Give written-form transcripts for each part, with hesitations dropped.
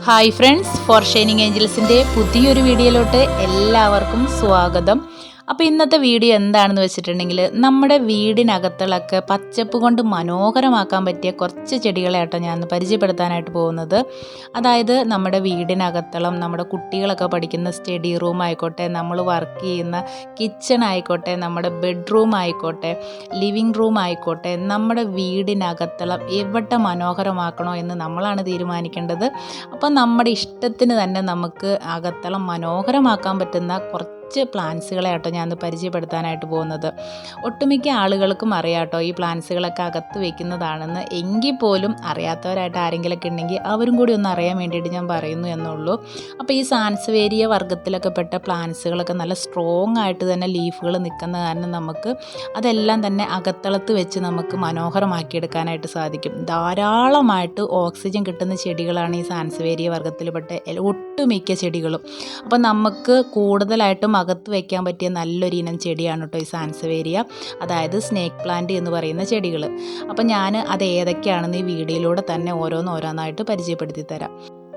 Hi friends, four shining ഏഞ്ചൽസിൻ്റെ പുതിയൊരു വീഡിയോയിലോട്ട് എല്ലാവർക്കും സ്വാഗതം. അപ്പോൾ ഇന്നത്തെ വീഡിയോ എന്താണെന്ന് വെച്ചിട്ടുണ്ടെങ്കിൽ നമ്മുടെ വീടിനകത്തുള്ളൊക്കെ പച്ചപ്പ് കൊണ്ട് മനോഹരമാക്കാൻ പറ്റിയ കുറച്ച് ചെടികളായിട്ടോ ഞാൻ പരിചയപ്പെടുത്താനായിട്ട് പോകുന്നത്. അതായത് നമ്മുടെ വീടിനകത്തളം, നമ്മുടെ കുട്ടികളൊക്കെ പഠിക്കുന്ന സ്റ്റഡി റൂം ആയിക്കോട്ടെ, നമ്മൾ വർക്ക് ചെയ്യുന്ന കിച്ചൺ ആയിക്കോട്ടെ, നമ്മുടെ ബെഡ്റൂം ആയിക്കോട്ടെ, ലിവിങ് റൂം ആയിക്കോട്ടെ, നമ്മുടെ വീടിനകത്തളം എവിടെ മനോഹരമാക്കണോ എന്ന് നമ്മളാണ് തീരുമാനിക്കേണ്ടത്. അപ്പോൾ നമ്മുടെ ഇഷ്ടത്തിന് തന്നെ നമുക്ക് അകത്തളം മനോഹരമാക്കാൻ പറ്റുന്ന കുറച്ച് പ്ലാന്റ്സുകളെ ആട്ടോ ഞാൻ പരിചയപ്പെടുത്താനായിട്ട് പോകുന്നത്. ഒട്ടുമിക്ക ആളുകൾക്കും അറിയാട്ടോ ഈ പ്ലാന്റ്സുകളൊക്കെ അകത്ത് വെക്കുന്നതാണെന്ന്. എങ്കിൽ പോലും അറിയാത്തവരായിട്ട് ആരെങ്കിലുമൊക്കെ ഉണ്ടെങ്കിൽ അവരും കൂടി ഒന്ന് അറിയാൻ വേണ്ടിയിട്ട് ഞാൻ പറയുന്നു എന്നുള്ളൂ. അപ്പോൾ ഈ സാൻസ്വേരിയ വർഗ്ഗത്തിലൊക്കെ പെട്ട പ്ലാന്റ്സുകളൊക്കെ നല്ല സ്ട്രോങ് ആയിട്ട് തന്നെ ലീഫുകൾ നിൽക്കുന്ന കാരണം നമുക്ക് അതെല്ലാം തന്നെ അകത്തളത്ത് വെച്ച് നമുക്ക് മനോഹരമാക്കിയെടുക്കാനായിട്ട് സാധിക്കും. ധാരാളമായിട്ട് ഓക്സിജൻ കിട്ടുന്ന ചെടികളാണ് ഈ സാൻസ്വേരിയ വർഗ്ഗത്തിൽപ്പെട്ട ഒട്ടുമിക്ക ചെടികളും. അപ്പോൾ നമുക്ക് കൂടുതലായിട്ടും അകത്ത് വയ്ക്കാൻ പറ്റിയ നല്ലൊരു ഇനം ചെടിയാണ് കേട്ടോ ഈ സാൻസവേരിയ, അതായത് സ്നേക്ക് പ്ലാന്റ് എന്ന് പറയുന്ന ചെടികൾ. അപ്പം ഞാൻ അത് ഏതൊക്കെയാണെന്ന് ഈ വീഡിയോയിലൂടെ തന്നെ ഓരോന്നായിട്ട് പരിചയപ്പെടുത്തി തരാം.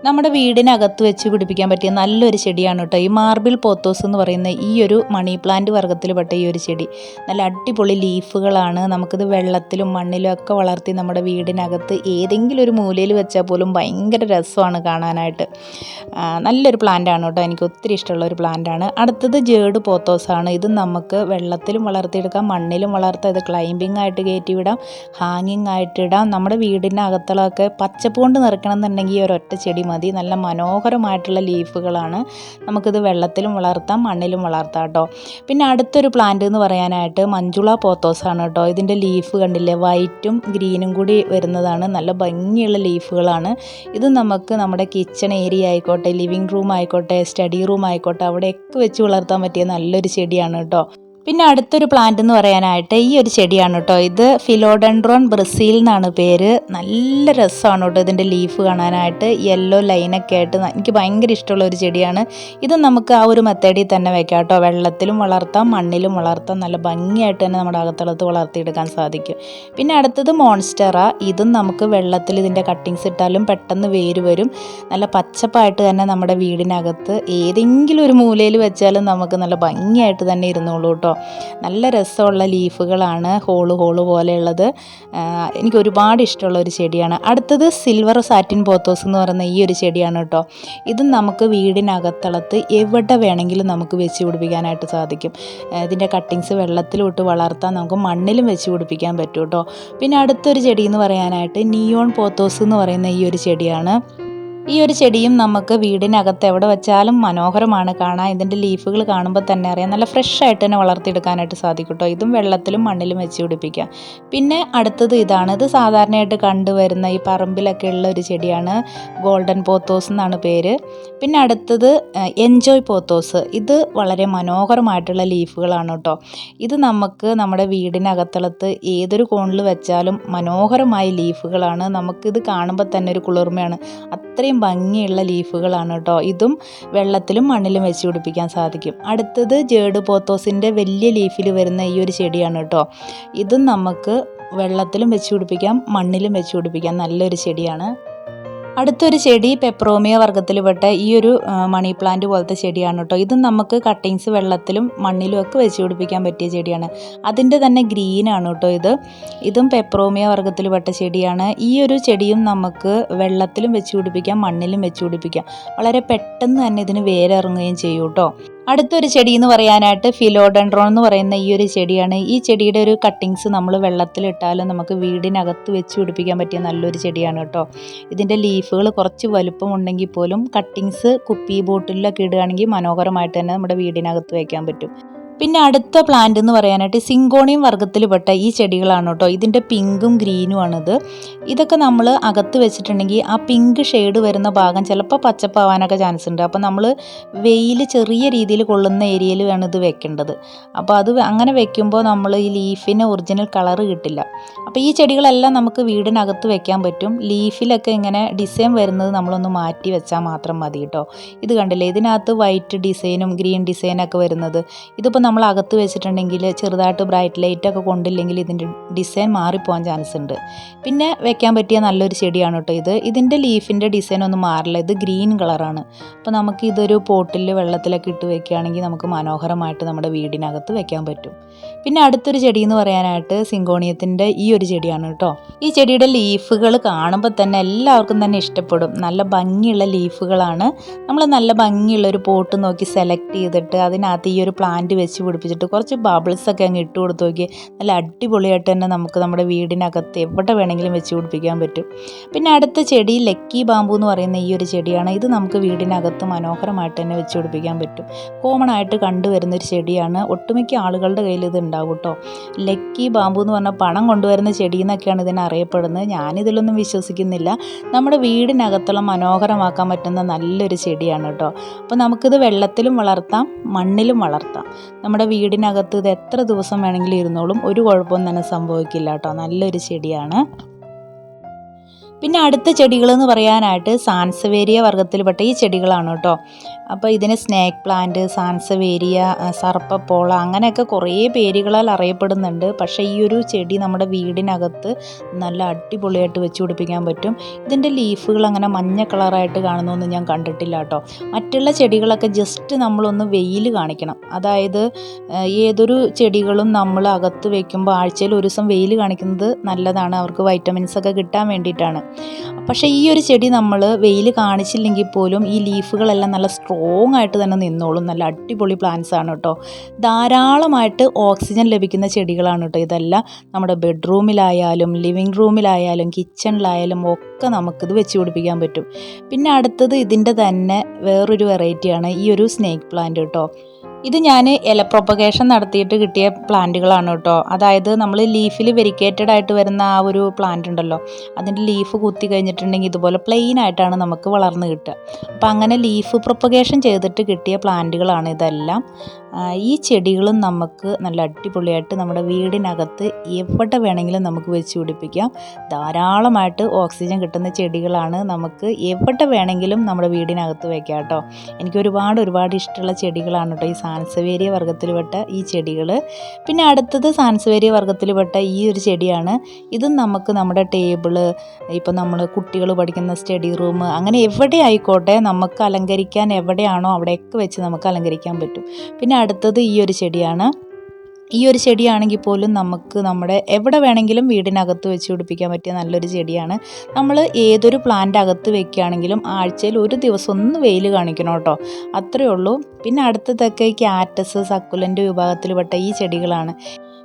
നമ്മുടെ വീടിനകത്ത് വെച്ച് പിടിപ്പിക്കാൻ പറ്റിയ നല്ലൊരു ചെടിയാണ് കേട്ടോ ഈ മാർബിൾ പോത്തോസ് എന്ന് പറയുന്ന ഈ ഒരു മണി പ്ലാന്റ് വർഗ്ഗത്തിൽപ്പെട്ട ഈ ഒരു ചെടി. നല്ല അടിപൊളി ലീഫുകളാണ്. നമുക്കിത് വെള്ളത്തിലും മണ്ണിലും ഒക്കെ വളർത്തി നമ്മുടെ വീടിനകത്ത് ഏതെങ്കിലും ഒരു മൂലയിൽ വെച്ചാൽ പോലും ഭയങ്കര രസമാണ് കാണാനായിട്ട്. നല്ലൊരു പ്ലാന്റാണ് കേട്ടോ, എനിക്ക് ഒത്തിരി ഇഷ്ടമുള്ളൊരു പ്ലാന്റാണ്. അടുത്തത് ജേഡ് പോത്തോസാണ്. ഇത് നമുക്ക് വെള്ളത്തിലും വളർത്തിയെടുക്കാം, മണ്ണിലും വളർത്താം. ഇത് ക്ലൈമ്പിംഗ് ആയിട്ട് കയറ്റി വിടാം, ഹാങ്ങിങ് ആയിട്ട് ഇടാം. നമ്മുടെ വീടിനകത്തുള്ളതൊക്കെ പച്ചപ്പ് കൊണ്ട് നിറയ്ക്കണം എന്നുണ്ടെങ്കിൽ ഈ ഒരൊറ്റ ചെടി മതി. നല്ല മനോഹരമായിട്ടുള്ള ലീഫുകളാണ്. നമുക്കിത് വെള്ളത്തിലും വളർത്താം, മണ്ണിലും വളർത്താം കേട്ടോ. പിന്നെ അടുത്തൊരു പ്ലാന്റ് എന്ന് പറയാനായിട്ട് മഞ്ജുള പോത്തോസാണ് കേട്ടോ. ഇതിൻ്റെ ലീഫ് കണ്ടില്ലേ, വൈറ്റും ഗ്രീനും കൂടി വരുന്നതാണ്. നല്ല ഭംഗിയുള്ള ലീഫുകളാണ്. ഇത് നമുക്ക് നമ്മുടെ കിച്ചൺ ഏരിയ ആയിക്കോട്ടെ, ലിവിങ് റൂം ആയിക്കോട്ടെ, സ്റ്റഡി റൂം ആയിക്കോട്ടെ, അവിടെയൊക്കെ വെച്ച് വളർത്താൻ പറ്റിയ നല്ലൊരു ചെടിയാണ് കേട്ടോ. പിന്നെ അടുത്തൊരു പ്ലാന്റ് എന്ന് പറയാനായിട്ട് ഈ ഒരു ചെടിയാണ് കേട്ടോ. ഇത് ഫിലോഡെൻഡ്രോൺ ബ്രസീൽ എന്നാണ് പേര്. നല്ല രസമാണ് കേട്ടോ ഇതിൻ്റെ ലീഫ് കാണാനായിട്ട്. യെല്ലോ ലൈനൊക്കെ ആയിട്ട് എനിക്ക് ഭയങ്കര ഇഷ്ടമുള്ള ഒരു ചെടിയാണ്. ഇത് നമുക്ക് ആ ഒരു മെത്തേഡിൽ തന്നെ വെക്കാം കേട്ടോ. വെള്ളത്തിലും വളർത്താം, മണ്ണിലും വളർത്താം. നല്ല ഭംഗിയായിട്ട് തന്നെ നമ്മുടെ അകത്തളത്ത് വളർത്തിയെടുക്കാൻ സാധിക്കും. പിന്നെ അടുത്തത് മോൺസ്റ്ററ. ഇതും നമുക്ക് വെള്ളത്തിൽ ഇതിൻ്റെ കട്ടിങ്സ് ഇട്ടാലും പെട്ടെന്ന് വേര് വരും. നല്ല പച്ചപ്പായിട്ട് തന്നെ നമ്മുടെ വീടിനകത്ത് ഏതെങ്കിലും ഒരു മൂലയിൽ വെച്ചാലും നമുക്ക് നല്ല ഭംഗിയായിട്ട് തന്നെ ഇരുന്നോളൂ കേട്ടോ. നല്ല രസമുള്ള ലീഫുകളാണ്, ഹോള് പോലെയുള്ളത്. എനിക്ക് ഒരുപാട് ഇഷ്ടമുള്ള ഒരു ചെടിയാണ്. അടുത്തത് സിൽവർ സാറ്റിൻ പോത്തോസ് എന്ന് പറയുന്ന ഈ ഒരു ചെടിയാണ് കേട്ടോ. ഇത് നമുക്ക് വീടിനകത്തളത്ത് എവിടെ വേണമെങ്കിലും നമുക്ക് വെച്ച് പിടിപ്പിക്കാനായിട്ട് സാധിക്കും. ഇതിൻ്റെ കട്ടിങ്സ് വെള്ളത്തിലോട്ട് വളർത്താൻ നമുക്ക് മണ്ണിലും വെച്ച് പിടിപ്പിക്കാൻ പറ്റും കേട്ടോ. പിന്നെ അടുത്തൊരു ചെടി എന്ന് പറയാനായിട്ട് നിയോൺ പോത്തോസ് എന്ന് പറയുന്ന ഈ ഒരു ചെടിയാണ്. ഈ ഒരു ചെടിയും നമുക്ക് വീടിനകത്ത് എവിടെ വെച്ചാലും മനോഹരമാണ് കാണാൻ. ഇതിൻ്റെ ലീഫുകൾ കാണുമ്പോൾ തന്നെ അറിയാം, നല്ല ഫ്രഷ് ആയിട്ട് തന്നെ വളർത്തിയെടുക്കാനായിട്ട് സാധിക്കും കേട്ടോ. ഇതും വെള്ളത്തിലും മണ്ണിലും വെച്ച് പിടിപ്പിക്കാം. പിന്നെ അടുത്തത് ഇതാണ്. ഇത് സാധാരണയായിട്ട് കണ്ടുവരുന്ന ഈ പറമ്പിലൊക്കെ ഉള്ള ഒരു ചെടിയാണ്. ഗോൾഡൻ പോത്തോസ് എന്നാണ് പേര്. പിന്നെ അടുത്തത് എൻജോയ് പോത്തോസ്. ഇത് വളരെ മനോഹരമായിട്ടുള്ള ലീഫുകളാണ് കേട്ടോ. ഇത് നമുക്ക് നമ്മുടെ വീടിനകത്തളത്ത് ഏതൊരു കോണിൽ വെച്ചാലും മനോഹരമായ ലീഫുകളാണ്. നമുക്കിത് കാണുമ്പോൾ തന്നെ ഒരു കുളിർമയാണ്. അത്രയും ഭംഗിയുള്ള ലീഫുകളാണ് കേട്ടോ. ഇതും വെള്ളത്തിലും മണ്ണിലും വെച്ച് പിടിപ്പിക്കാൻ സാധിക്കും. അടുത്തത് ജേഡ് പോത്തോസിൻ്റെ വലിയ ലീഫിൽ വരുന്ന ഈ ഒരു ചെടിയാണ് കേട്ടോ. ഇതും നമുക്ക് വെള്ളത്തിലും വെച്ച് പിടിപ്പിക്കാം, മണ്ണിലും വെച്ച് പിടിപ്പിക്കാം. നല്ലൊരു ചെടിയാണ്. അടുത്തൊരു ചെടി പെപ്രോമിയ വർഗ്ഗത്തിൽപ്പെട്ട ഈ ഒരു മണി പ്ലാന്റ് പോലത്തെ ചെടിയാണ് കേട്ടോ. ഇതും നമുക്ക് കട്ടിങ്സ് വെള്ളത്തിലും മണ്ണിലും ഒക്കെ വെച്ച് പിടിപ്പിക്കാൻ പറ്റിയ ചെടിയാണ്. അതിൻ്റെ തന്നെ ഗ്രീനാണ് കേട്ടോ ഇതും പെപ്രോമിയ വർഗ്ഗത്തിൽപ്പെട്ട ചെടിയാണ്. ഈ ഒരു ചെടിയും നമുക്ക് വെള്ളത്തിലും വെച്ച് പിടിപ്പിക്കാം, മണ്ണിലും വെച്ച് പിടിപ്പിക്കാം. വളരെ പെട്ടെന്ന് തന്നെ ഇതിന് വേരിറങ്ങുകയും ചെയ്യും കേട്ടോ. അടുത്തൊരു ചെടി എന്ന് പറയാനായിട്ട് ഫിലോഡെൻഡ്രോൺ എന്ന് പറയുന്ന ഈ ഒരു ചെടിയാണ്. ഈ ചെടിയുടെ ഒരു കട്ടിങ്സ് നമ്മൾ വെള്ളത്തിലിട്ടാലും നമുക്ക് വീടിനകത്ത് വെച്ച് പിടിപ്പിക്കാൻ പറ്റിയ നല്ലൊരു ചെടിയാണ് കേട്ടോ. ഇതിൻ്റെ ലീഫുകൾ കുറച്ച് വലുപ്പമുണ്ടെങ്കിൽ പോലും കട്ടിങ്സ് കുപ്പി ബോട്ടിലൊക്കെ ഇടുകയാണെങ്കിൽ മനോഹരമായിട്ട് തന്നെ നമ്മുടെ വീടിനകത്ത് വയ്ക്കാൻ പറ്റും. പിന്നെ അടുത്ത പ്ലാന്റ് എന്ന് പറയാനായിട്ട് സിങ്കോണിയം വർഗ്ഗത്തിൽപ്പെട്ട ഈ ചെടികളാണ് കേട്ടോ. ഇതിൻ്റെ പിങ്കും ഗ്രീനുമാണിത്. ഇതൊക്കെ നമ്മൾ അകത്ത് വെച്ചിട്ടുണ്ടെങ്കിൽ ആ പിങ്ക് ഷെയ്ഡ് വരുന്ന ഭാഗം ചിലപ്പോൾ പച്ചപ്പാവാനൊക്കെ ചാൻസ് ഉണ്ട്. അപ്പോൾ നമ്മൾ വെയിൽ ചെറിയ രീതിയിൽ കൊള്ളുന്ന ഏരിയയിൽ വേണം ഇത് വെക്കേണ്ടത്. അപ്പോൾ അത് അങ്ങനെ വെക്കുമ്പോൾ നമ്മൾ ഈ ലീഫിന് ഒറിജിനൽ കളറ് കിട്ടില്ല. അപ്പോൾ ഈ ചെടികളെല്ലാം നമുക്ക് വീടിനകത്ത് വെക്കാൻ പറ്റും. ലീഫിലൊക്കെ ഇങ്ങനെ ഡിസൈൻ വരുന്നത് നമ്മളൊന്ന് മാറ്റി വെച്ചാൽ മാത്രം മതി കേട്ടോ. ഇത് കണ്ടില്ലേ, ഇതിനകത്ത് വൈറ്റ് ഡിസൈനും ഗ്രീൻ ഡിസൈനൊക്കെ വരുന്നത്. ഇതിപ്പോൾ നമ്മൾ അകത്ത് വെച്ചിട്ടുണ്ടെങ്കിൽ ചെറുതായിട്ട് ബ്രൈറ്റ് ലൈറ്റൊക്കെ കൊണ്ടില്ലെങ്കിൽ ഇതിൻ്റെ ഡിസൈൻ മാറിപ്പോകാൻ ചാൻസ് ഉണ്ട്. പിന്നെ വെക്കാൻ പറ്റിയ നല്ലൊരു ചെടിയാണ് കേട്ടോ ഇത്. ഇതിൻ്റെ ലീഫിൻ്റെ ഡിസൈൻ ഒന്നും മാറില്ല, ഇത് ഗ്രീൻ കളറാണ്. അപ്പോൾ നമുക്ക് ഇതൊരു പോട്ടിൽ വെള്ളത്തിലൊക്കെ ഇട്ട് വെക്കുകയാണെങ്കിൽ നമുക്ക് മനോഹരമായിട്ട് നമ്മുടെ വീടിനകത്ത് വെക്കാൻ പറ്റും. പിന്നെ അടുത്തൊരു ചെടി എന്ന് പറയാനായിട്ട് സിങ്കോണിയത്തിൻ്റെ ഈ ഒരു ചെടിയാണ് കേട്ടോ. ഈ ചെടിയുടെ ലീഫുകൾ കാണുമ്പോൾ തന്നെ എല്ലാവർക്കും തന്നെ ഇഷ്ടപ്പെടും. നല്ല ഭംഗിയുള്ള ലീഫുകളാണ്. നമ്മൾ നല്ല ഭംഗിയുള്ള ഒരു പോട്ട് നോക്കി സെലക്ട് ചെയ്തിട്ട് അതിനകത്ത് ഈ ഒരു പ്ലാന്റ് വെച്ച് പിടിപ്പിച്ചിട്ട് കുറച്ച് ബബിൾസൊക്കെ അങ്ങ് ഇട്ട് കൊടുത്ത് നോക്കി നല്ല അടിപൊളിയായിട്ട് തന്നെ നമുക്ക് നമ്മുടെ വീടിനകത്ത് എവിടെ വേണമെങ്കിലും വെച്ച് പിടിപ്പിക്കാൻ പറ്റും. പിന്നെ അടുത്ത ചെടി ലക്കി ബാമ്പു എന്ന് പറയുന്ന ഈ ഒരു ചെടിയാണ്. ഇത് നമുക്ക് വീടിനകത്ത് മനോഹരമായിട്ട് തന്നെ വെച്ച് പിടിപ്പിക്കാൻ പറ്റും. കോമൺ ആയിട്ട് കണ്ടുവരുന്നൊരു ചെടിയാണ്. ഒട്ടുമിക്ക ആളുകളുടെ കയ്യിൽ ഇത് ഉണ്ടാവും കേട്ടോ. ലക്കി ബാമ്പു എന്ന് പറഞ്ഞാൽ പണം കൊണ്ടുവരുന്ന ചെടി എന്നൊക്കെയാണ് ഇതിനെ അറിയപ്പെടുന്നത്. ഞാനിതിലൊന്നും വിശ്വസിക്കുന്നില്ല. നമ്മുടെ വീടിനകത്തുള്ള മനോഹരമാക്കാൻ പറ്റുന്ന നല്ലൊരു ചെടിയാണ് കേട്ടോ. അപ്പോൾ നമുക്കിത് വെള്ളത്തിലും വളർത്താം, മണ്ണിലും വളർത്താം. നമ്മുടെ വീടിനകത്ത് ഇത് എത്ര ദിവസം വേണമെങ്കിലും ഇരുന്നോളും, ഒരു കുഴപ്പമൊന്നും തന്നെ സംഭവിക്കില്ല കേട്ടോ. നല്ലൊരു ചെടിയാണ്. പിന്നെ അടുത്ത ചെടികൾ എന്ന് പറയാനായിട്ട് സാൻസവേരിയ വർഗ്ഗത്തിൽപ്പെട്ട ഈ ചെടികളാണ് കേട്ടോ. അപ്പോൾ ഇതിന് സ്നേക്ക് പ്ലാന്റ്, സാൻസവേരിയ, സർപ്പപ്പോള അങ്ങനെയൊക്കെ കുറേ പേരുകളാൽ അറിയപ്പെടുന്നുണ്ട്. പക്ഷേ ഈ ഒരു ചെടി നമ്മുടെ വീടിനകത്ത് നല്ല അടിപൊളിയായിട്ട് വെച്ച് പിടിപ്പിക്കാൻ പറ്റും. ഇതിൻ്റെ ലീഫുകൾ അങ്ങനെ മഞ്ഞ കളറായിട്ട് കാണുന്നൊന്നും ഞാൻ കണ്ടിട്ടില്ല കേട്ടോ. മറ്റുള്ള ചെടികളൊക്കെ ജസ്റ്റ് നമ്മളൊന്ന് വെയിൽ കാണിക്കണം. അതായത് ഏതൊരു ചെടികളും നമ്മൾ അകത്ത് വയ്ക്കുമ്പോൾ ആഴ്ചയിൽ ഒരു ദിവസം വെയിൽ കാണിക്കുന്നത് നല്ലതാണ്, അവർക്ക് വൈറ്റമിൻസ് ഒക്കെ കിട്ടാൻ വേണ്ടിയിട്ടാണ്. പക്ഷേ ഈ ഒരു ചെടി നമ്മൾ വെയിൽ കാണിച്ചില്ലെങ്കിൽ പോലും ഈ ലീഫുകളെല്ലാം നല്ല സ്ട്രോങ് ആയിട്ട് തന്നെ നിന്നോളും. നല്ല അടിപൊളി പ്ലാന്റ്സ് ആണ് കേട്ടോ. ധാരാളമായിട്ട് ഓക്സിജൻ ലഭിക്കുന്ന ചെടികളാണ് കേട്ടോ ഇതെല്ലാം. നമ്മുടെ ബെഡ്റൂമിലായാലും ലിവിങ് റൂമിലായാലും കിച്ചണിലായാലും ഒക്കെ നമുക്കിത് വെച്ച് പിടിപ്പിക്കാൻ പറ്റും. പിന്നെ അടുത്തത് ഇതിൻ്റെ തന്നെ വേറൊരു വെറൈറ്റിയാണ് ഈ ഒരു സ്നേക്ക് പ്ലാന്റ് കേട്ടോ. ഇത് ഞാൻ ഇല പ്രൊപ്പഗേഷൻ നടത്തിയിട്ട് കിട്ടിയ പ്ലാന്റുകളാണ് കേട്ടോ. അതായത് നമ്മൾ ലീഫിൽ വെരിക്കേറ്റഡ് ആയിട്ട് വരുന്ന ആ ഒരു പ്ലാന്റ് ഉണ്ടല്ലോ, അതിൻ്റെ ലീഫ് കുത്തി കഴിഞ്ഞിട്ടുണ്ടെങ്കിൽ ഇതുപോലെ പ്ലെയിൻ ആയിട്ടാണ് നമുക്ക് വളർന്ന് കിട്ടുക. അപ്പം അങ്ങനെ ലീഫ് പ്രൊപ്പഗേഷൻ ചെയ്തിട്ട് കിട്ടിയ പ്ലാന്റുകളാണ് ഇതെല്ലാം. ഈ ചെടികളും നമുക്ക് നല്ല അടിപൊളിയായിട്ട് നമ്മുടെ വീടിനകത്ത് എവിടെ വേണമെങ്കിലും നമുക്ക് വെച്ച് പിടിപ്പിക്കാം. ധാരാളമായിട്ട് ഓക്സിജൻ കിട്ടുന്ന ചെടികളാണ്. നമുക്ക് എവിടെ വേണമെങ്കിലും നമ്മുടെ വീടിനകത്ത് വയ്ക്കാം കേട്ടോ. എനിക്ക് ഒരുപാട് ഇഷ്ടമുള്ള ചെടികളാണ് കേട്ടോ ഈ സാൻസവേരിയ വർഗ്ഗത്തിൽപ്പെട്ട ഈ ചെടികൾ. പിന്നെ അടുത്തത് സാൻസവേരിയ വർഗ്ഗത്തിൽപ്പെട്ട ഈ ഒരു ചെടിയാണ്. ഇതും നമുക്ക് നമ്മുടെ ടേബിള്, ഇപ്പം നമ്മൾ കുട്ടികൾ പഠിക്കുന്ന സ്റ്റഡി റൂം, അങ്ങനെ എവിടെ ആയിക്കോട്ടെ നമുക്ക് അലങ്കരിക്കാൻ എവിടെയാണോ അവിടെയൊക്കെ വെച്ച് നമുക്ക് അലങ്കരിക്കാൻ പറ്റും. പിന്നെ അടുത്തത് ഈ ഒരു ചെടിയാണ്. ഈ ഒരു ചെടിയാണെങ്കിൽ പോലും നമുക്ക് നമ്മുടെ എവിടെ വേണമെങ്കിലും വീടിനകത്ത് വെച്ച് പിടിപ്പിക്കാൻ പറ്റിയ നല്ലൊരു ചെടിയാണ്. നമ്മൾ ഏതൊരു പ്ലാന്റ് അകത്ത് വെക്കുകയാണെങ്കിലും ആഴ്ചയിൽ ഒരു ദിവസം ഒന്ന് വെയിൽ കാണിക്കണം കേട്ടോ, അത്രയേ ഉള്ളൂ. പിന്നെ അടുത്തതൊക്കെ ക്യാറ്റസ്, സക്കുലൻ്റ് വിഭാഗത്തിൽപ്പെട്ട ഈ ചെടികളാണ്.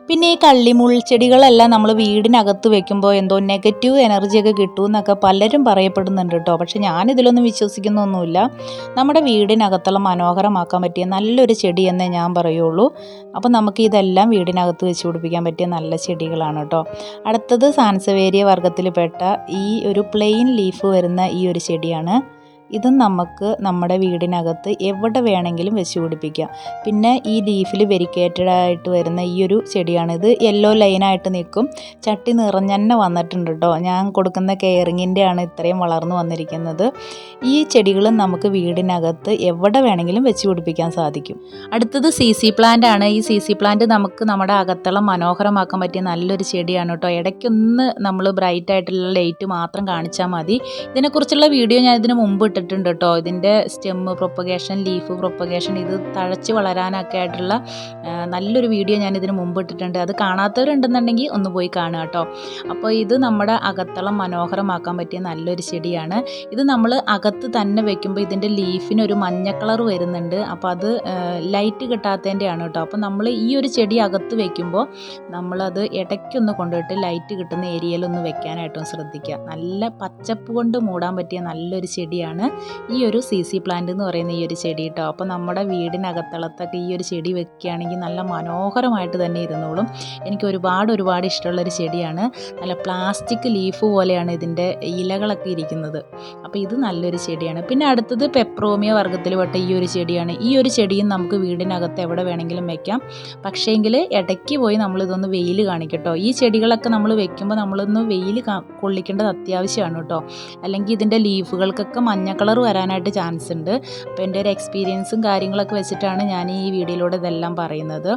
പിന്നെ ഈ കള്ളിമുൾ ചെടികളെല്ലാം നമ്മൾ വീടിനകത്ത് വെക്കുമ്പോൾ എന്തോ നെഗറ്റീവ് എനർജിയൊക്കെ കിട്ടുമെന്നൊക്കെ പലരും പറയപ്പെടുന്നുണ്ട് കേട്ടോ. പക്ഷെ ഞാനിതിലൊന്നും വിശ്വസിക്കുന്നൊന്നുമില്ല. നമ്മുടെ വീടിനകത്തുള്ള മനോഹരമാക്കാൻ പറ്റിയ നല്ലൊരു ചെടി എന്നേ ഞാൻ പറയുള്ളൂ. അപ്പോൾ നമുക്ക് ഇതെല്ലാം വീടിനകത്ത് വെച്ച് പിടിപ്പിക്കാൻ പറ്റിയ നല്ല ചെടികളാണ് കേട്ടോ. അടുത്തത് സാൻസവേരിയ വർഗ്ഗത്തിൽപ്പെട്ട ഈ ഒരു പ്ലെയിൻ ലീഫ് വരുന്ന ഈ ഒരു ചെടിയാണ്. ഇതും നമുക്ക് നമ്മുടെ വീടിനകത്ത് എവിടെ വേണമെങ്കിലും വെച്ച് പിടിപ്പിക്കാം. പിന്നെ ഈ ലീഫിൽ വെരിക്കേറ്റഡ് ആയിട്ട് വരുന്ന ഈ ഒരു ചെടിയാണിത്. യെല്ലോ ലൈനായിട്ട് നിൽക്കും. ചട്ടി നിറഞ്ഞന്നെ വന്നിട്ടുണ്ട് കേട്ടോ. ഞാൻ കൊടുക്കുന്ന കെയറിങ്ങിൻ്റെ ആണ് ഇത്രയും വളർന്നു വന്നിരിക്കുന്നത്. ഈ ചെടികളും നമുക്ക് വീടിനകത്ത് എവിടെ വേണമെങ്കിലും വെച്ച് പിടിപ്പിക്കാൻ സാധിക്കും. അടുത്തത് CC പ്ലാന്റ് ആണ്. ഈ CC പ്ലാന്റ് നമുക്ക് നമ്മുടെ അകത്തുള്ള മനോഹരമാക്കാൻ പറ്റിയ നല്ലൊരു ചെടിയാണ് കേട്ടോ. ഇടയ്ക്കൊന്ന് നമ്മൾ ബ്രൈറ്റ് ആയിട്ടുള്ള ലൈറ്റ് മാത്രം കാണിച്ചാൽ മതി. ഇതിനെക്കുറിച്ചുള്ള വീഡിയോ ഞാൻ ഇതിന് മുമ്പ് ഇട്ടിട്ടുണ്ട് കേട്ടോ. ഇതിൻ്റെ സ്റ്റെമ്മ് പ്രൊപ്പഗേഷൻ, ലീഫ് പ്രൊപ്പഗേഷൻ, ഇത് തഴച്ച് വളരാനൊക്കെ ആയിട്ടുള്ള നല്ലൊരു വീഡിയോ ഞാൻ ഇതിന് മുമ്പ് ഇട്ടിട്ടുണ്ട്. അത് കാണാത്തവരുണ്ടെന്നുണ്ടെങ്കിൽ ഒന്ന് പോയി കാണുക കേട്ടോ. അപ്പോൾ ഇത് നമ്മുടെ അകത്തളം മനോഹരമാക്കാൻ പറ്റിയ നല്ലൊരു ചെടിയാണ്. ഇത് നമ്മൾ അകത്ത് തന്നെ വെക്കുമ്പോൾ ഇതിൻ്റെ ലീഫിന് ഒരു മഞ്ഞ കളർ വരുന്നുണ്ട്. അപ്പോൾ അത് ലൈറ്റ് കിട്ടാത്തതിൻ്റെയാണ് കേട്ടോ. അപ്പോൾ നമ്മൾ ഈ ഒരു ചെടി അകത്ത് വെക്കുമ്പോൾ നമ്മളത് ഇടയ്ക്കൊന്ന് കൊണ്ടുപോയിട്ട് ലൈറ്റ് കിട്ടുന്ന ഏരിയയിലൊന്ന് വെക്കാനായിട്ടും ശ്രദ്ധിക്കുക. നല്ല പച്ചപ്പ് കൊണ്ട് മൂടാൻ പറ്റിയ നല്ലൊരു ചെടിയാണ് ഈ ഒരു CC പ്ലാന്റ് എന്ന് പറയുന്ന ഈ ഒരു ചെടി കേട്ടോ. അപ്പോൾ നമ്മുടെ വീടിനകത്തളത്തൊക്കെ ഈ ഒരു ചെടി വെക്കുകയാണെങ്കിൽ നല്ല മനോഹരമായിട്ട് തന്നെ ഇരുന്നോളും. എനിക്ക് ഒരുപാട് ഇഷ്ടമുള്ളൊരു ചെടിയാണ്. നല്ല പ്ലാസ്റ്റിക് ലീഫ് പോലെയാണ് ഇതിൻ്റെ ഇലകളൊക്കെ ഇരിക്കുന്നത്. അപ്പോൾ ഇത് നല്ലൊരു ചെടിയാണ്. പിന്നെ അടുത്തത് പെപ്രോമിയ വർഗ്ഗത്തിൽപ്പെട്ട ഈ ഒരു ചെടിയാണ്. ഈ ഒരു ചെടിയും നമുക്ക് വീടിനകത്ത് എവിടെ വേണമെങ്കിലും വെക്കാം. പക്ഷേങ്കിൽ ഇടയ്ക്ക് പോയി നമ്മളിതൊന്ന് വെയിൽ കാണിക്കട്ടോ. ഈ ചെടികളൊക്കെ നമ്മൾ വെക്കുമ്പോൾ നമ്മളൊന്ന് വെയിൽ കൊള്ളിക്കേണ്ടത് അത്യാവശ്യമാണ് കേട്ടോ. അല്ലെങ്കിൽ ഇതിൻ്റെ ലീഫുകൾക്കൊക്കെ മഞ്ഞ കളർ വരാനായിട്ട് ചാൻസ് ഉണ്ട്. അപ്പോൾ എൻ്റെ ഒരു എക്സ്പീരിയൻസും കാര്യങ്ങളൊക്കെ വെച്ചിട്ടാണ് ഞാൻ ഈ വീഡിയോയിലൂടെ ഇതെല്ലാം പറയുന്നത്.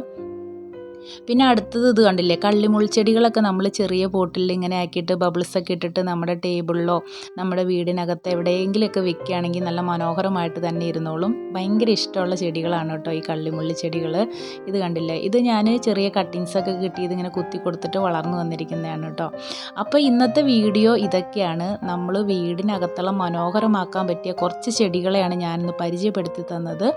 പിന്നെ അടുത്തത് ഇത് കണ്ടില്ലേ, കള്ളിമുൾച്ചെടികളൊക്കെ നമ്മൾ ചെറിയ പോട്ടിൽ ഇങ്ങനെ ആക്കിയിട്ട് ബബിൾസൊക്കെ ഇട്ടിട്ട് നമ്മുടെ ടേബിളിലോ നമ്മുടെ വീടിനകത്ത് എവിടെയെങ്കിലുമൊക്കെ വെക്കുകയാണെങ്കിൽ നല്ല മനോഹരമായിട്ട് തന്നെ ഇരുന്നോളും. ഭയങ്കര ഇഷ്ടമുള്ള ചെടികളാണ് കേട്ടോ ഈ കള്ളിമുള്ളി ചെടികൾ. ഇത് കണ്ടില്ലേ, ഇത് ഞാൻ ചെറിയ കട്ടിങ്സൊക്കെ കിട്ടി ഇതിങ്ങനെ കുത്തി കൊടുത്തിട്ട് വളർന്നു വന്നിരിക്കുന്നതാണ് കേട്ടോ. അപ്പോൾ ഇന്നത്തെ വീഡിയോ ഇതൊക്കെയാണ്. നമ്മൾ വീടിനകത്തുള്ള മനോഹരമാക്കാൻ പറ്റിയ കുറച്ച് ചെടികളെയാണ് ഞാനിന്ന് പരിചയപ്പെടുത്തി തന്നത്.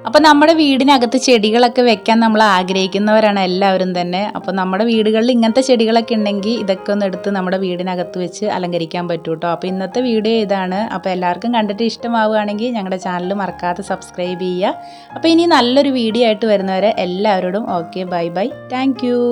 അപ്പോൾ നമ്മുടെ വീടിനകത്ത് ചെടികളൊക്കെ വെക്കാൻ നമ്മൾ ആഗ്രഹിക്കുന്നവരാണ് എല്ലാവരും തന്നെ. അപ്പോൾ നമ്മുടെ വീടുകളിൽ ഇങ്ങനത്തെ ചെടികളൊക്കെ ഉണ്ടെങ്കിൽ ഇതൊക്കെ ഒന്ന് എടുത്ത് നമ്മുടെ വീടിനകത്ത് വെച്ച് അലങ്കരിക്കാൻ പറ്റും കേട്ടോ. അപ്പോൾ ഇന്നത്തെ വീഡിയോ ഇതാണ്. അപ്പോൾ എല്ലാവർക്കും കണ്ടിട്ട് ഇഷ്ടമാവുകയാണെങ്കിൽ ഞങ്ങളുടെ ചാനൽ മറക്കാതെ സബ്സ്ക്രൈബ് ചെയ്യുക. അപ്പോൾ ഇനി നല്ലൊരു വീഡിയോ ആയിട്ട് വരുന്നവരെ എല്ലാവരോടും okay, bye bye, thank you.